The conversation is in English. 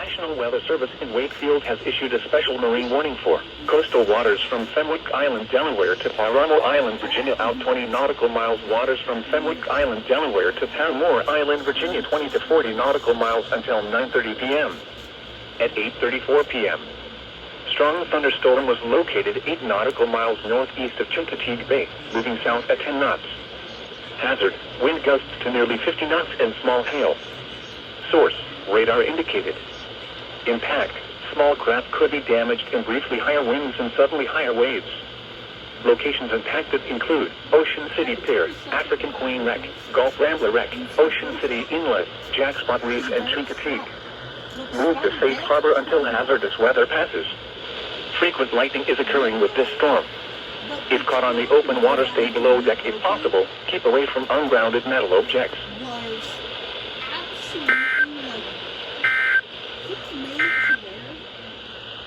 National Weather Service in Wakefield has issued a special marine warning for coastal waters from Fenwick Island, Delaware to Paramo Island, Virginia, out 20 nautical miles. Waters from Fenwick Island, Delaware to Paramore Island, Virginia, 20 to 40 nautical miles until 9:30 p.m. At 8:34 p.m., strong thunderstorm was located 8 nautical miles northeast of Chincoteague Bay, moving south at 10 knots. Hazard, wind gusts to nearly 50 knots and small hail. Source, radar indicated. Impact, small craft could be damaged and briefly higher winds and suddenly higher waves. Locations impacted include Ocean City Pier, African Queen Wreck, Gulf Rambler Wreck, Ocean City Inlet, Jackspot Reef, and Chincoteague. Move to safe harbor until hazardous weather passes. Frequent lightning is occurring with this storm. If caught on the open water, stay below deck if possible. Keep away from ungrounded metal objects. Was absolutely like, it's made